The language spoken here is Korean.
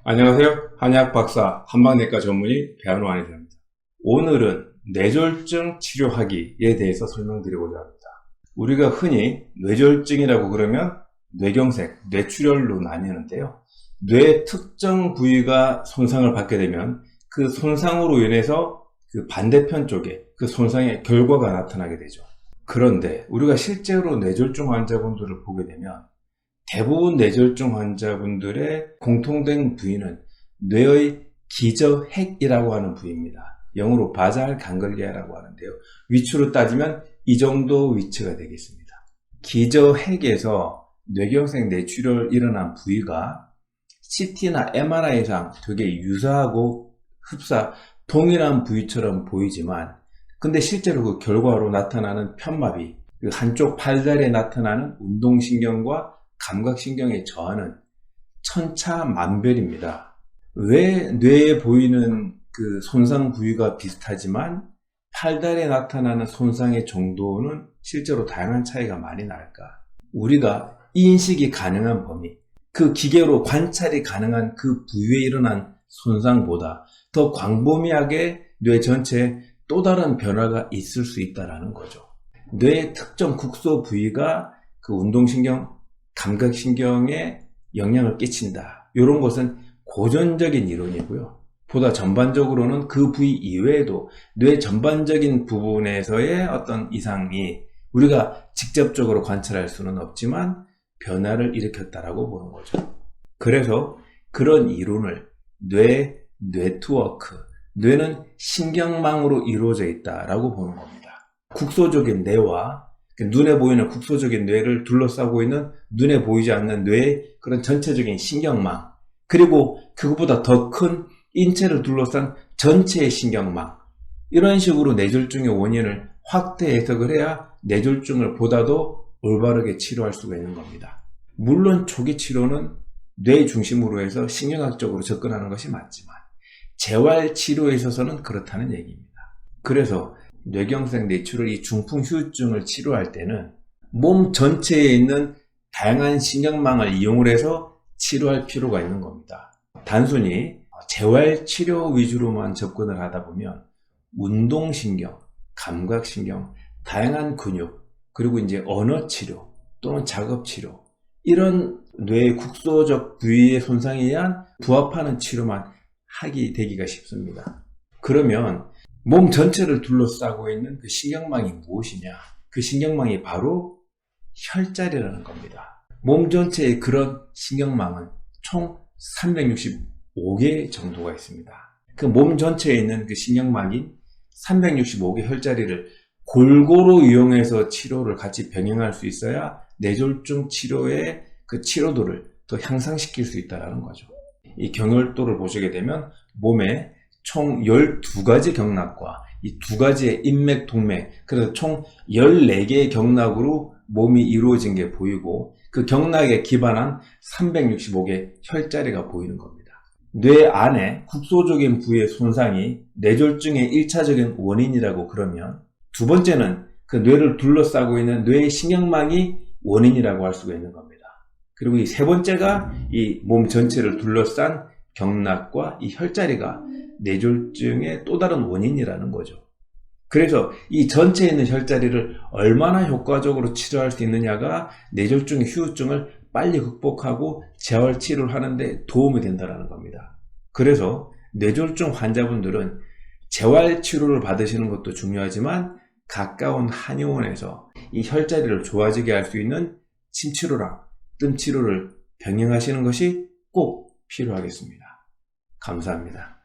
안녕하세요. 한의학 박사 한방내과 전문의 배한호 한의사입니다. 오늘은 뇌졸중 치료하기에 대해서 설명드리고자 합니다. 우리가 흔히 뇌졸중이라고 그러면 뇌경색, 뇌출혈로 나뉘는데요. 뇌 특정 부위가 손상을 받게 되면 그 손상으로 인해서 그 반대편 쪽에 그 손상의 결과가 나타나게 되죠. 그런데 우리가 실제로 뇌졸중 환자분들을 보게 되면 대부분 뇌졸중 환자분들의 공통된 부위는 뇌의 기저핵이라고 하는 부위입니다. 영어로 바잘 강글리아라고 하는데요. 위치로 따지면 이 정도 위치가 되겠습니다. 기저핵에서 뇌경색 뇌출혈 일어난 부위가 CT나 MRI상 되게 유사하고 흡사 동일한 부위처럼 보이지만 근데 실제로 그 결과로 나타나는 편마비, 그 한쪽 팔다리에 나타나는 운동신경과 감각신경의 저하는 천차만별입니다. 왜 뇌에 보이는 그 손상 부위가 비슷하지만 팔다리에 나타나는 손상의 정도는 실제로 다양한 차이가 많이 날까? 우리가 인식이 가능한 범위, 그 기계로 관찰이 가능한 그 부위에 일어난 손상보다 더 광범위하게 뇌 전체에 또 다른 변화가 있을 수 있다는 거죠. 뇌의 특정 국소 부위가 그 운동신경, 감각신경에 영향을 끼친다. 이런 것은 고전적인 이론이고요. 보다 전반적으로는 그 부위 이외에도 뇌 전반적인 부분에서의 어떤 이상이 우리가 직접적으로 관찰할 수는 없지만 변화를 일으켰다라고 보는 거죠. 그래서 그런 이론을 뇌 네트워크, 뇌는 신경망으로 이루어져 있다라고 보는 겁니다. 국소적인 뇌와 눈에 보이는 국소적인 뇌를 둘러싸고 있는 눈에 보이지 않는 뇌의 그런 전체적인 신경망, 그리고 그것보다 더 큰 인체를 둘러싼 전체의 신경망, 이런 식으로 뇌졸중의 원인을 확대 해석을 해야 뇌졸중을 보다도 올바르게 치료할 수가 있는 겁니다. 물론 초기 치료는 뇌 중심으로 해서 신경학적으로 접근하는 것이 맞지만 재활치료에 있어서는 그렇다는 얘기입니다. 그래서 뇌경색 뇌출혈 이 중풍 후유증을 치료할 때는 몸 전체에 있는 다양한 신경망을 이용을 해서 치료할 필요가 있는 겁니다. 단순히 재활치료 위주로만 접근을 하다 보면 운동신경, 감각신경, 다양한 근육, 그리고 이제 언어치료 또는 작업치료, 이런 뇌의 국소적 부위의 손상에 의한 부합하는 치료만 되기가 쉽습니다. 그러면 몸 전체를 둘러싸고 있는 그 신경망이 무엇이냐? 그 신경망이 바로 혈자리라는 겁니다. 몸 전체의 그런 신경망은 총 365개 정도가 있습니다. 그 몸 전체에 있는 그 신경망인 365개 혈자리를 골고루 이용해서 치료를 같이 병행할 수 있어야 뇌졸중 치료의 그 치료도를 더 향상시킬 수 있다는 거죠. 이 경혈도를 보시게 되면 몸에 총 12가지 경락과 이 2가지의 인맥, 동맥, 그래서 총 14개의 경락으로 몸이 이루어진 게 보이고 그 경락에 기반한 365개 혈자리가 보이는 겁니다. 뇌 안에 국소적인 부위의 손상이 뇌졸중의 1차적인 원인이라고 그러면 두 번째는 그 뇌를 둘러싸고 있는 뇌의 신경망이 원인이라고 할 수가 있는 겁니다. 그리고 이 세 번째가 이 몸 전체를 둘러싼 경락과 이 혈자리가 뇌졸중의 또 다른 원인이라는 거죠. 그래서 이 전체에 있는 혈자리를 얼마나 효과적으로 치료할 수 있느냐가 뇌졸중의 후유증을 빨리 극복하고 재활치료를 하는데 도움이 된다는 겁니다. 그래서 뇌졸중 환자분들은 재활치료를 받으시는 것도 중요하지만 가까운 한의원에서 이 혈자리를 좋아지게 할 수 있는 침치료랑 뜸치료를 병행하시는 것이 꼭 필요하겠습니다. 감사합니다.